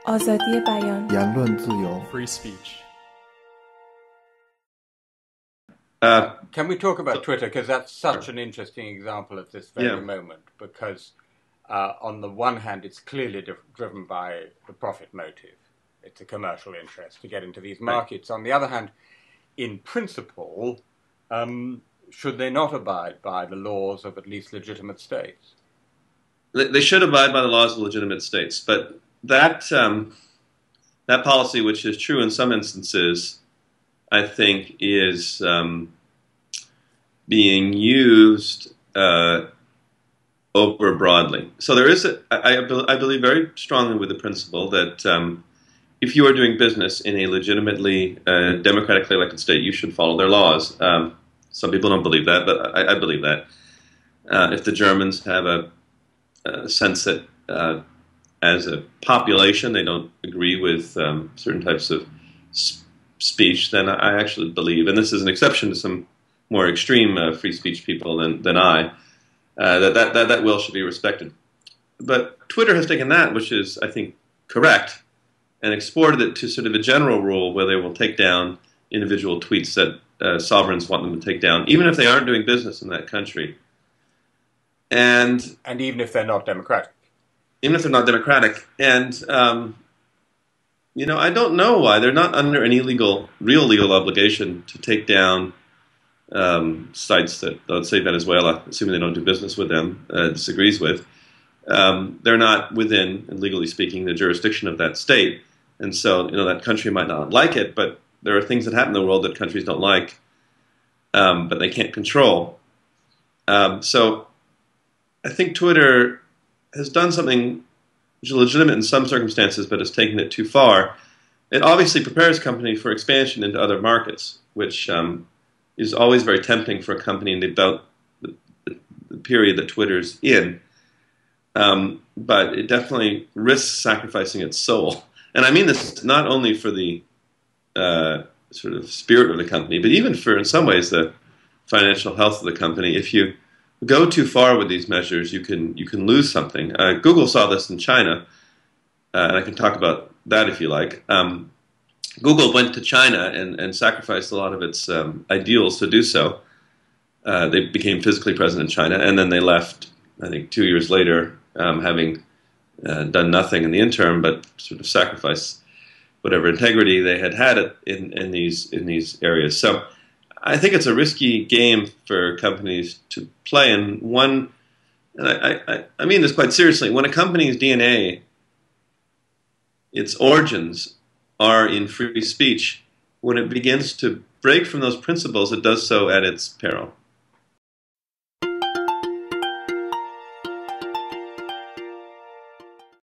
آزادی بیان言论自由 free speech. Can we talk about Twitter? Because that's such an interesting example at this very moment. Because on the one hand, it's clearly driven by the profit motive. It's a commercial interest to get into these markets. Right. On the other hand, in principle, should they not abide by the laws of at least legitimate states? They should abide by the laws of legitimate states. But that policy, which is true in some instances, I think is being used over broadly. So there is, I believe very strongly with the principle that if you are doing business in a legitimately democratically elected state, you should follow their laws. Some people don't believe that, but I believe that. If the Germans have a sense that as a population they don't agree with certain types of speech, then I actually believe, and this is an exception to some more extreme free speech people than I, that will should be respected. But Twitter has taken that, which is, I think, correct, and exported it to sort of a general rule where they will take down individual tweets that sovereigns want them to take down, even if they aren't doing business in that country. And even if they're not democratic. Even if they're not democratic. And, you know, I don't know why. They're not under any real legal obligation to take down sites that, let's say Venezuela, assuming they don't do business with them, disagrees with. They're not within, legally speaking, the jurisdiction of that state. And so, you know, that country might not like it, but there are things that happen in the world that countries don't like, but they can't control. So I think Twitter has done something which is legitimate in some circumstances, but has taken it too far. It obviously prepares companies for expansion into other markets, which is always very tempting for a company in about the period that Twitter's in. But it definitely risks sacrificing its soul. And I mean this not only for the sort of spirit of the company, but even for, in some ways, the financial health of the company. If you go too far with these measures, you can lose something. Google saw this in China, and I can talk about that if you like. Google went to China and sacrificed a lot of its ideals to do so. They became physically present in China, and then they left, I think, 2 years later, having done nothing in the interim, but sort of sacrificed whatever integrity they had in these areas. So I think it's a risky game for companies to play. And I mean this quite seriously, when a company's DNA, its origins are in free speech, when it begins to break from those principles, it does so at its peril.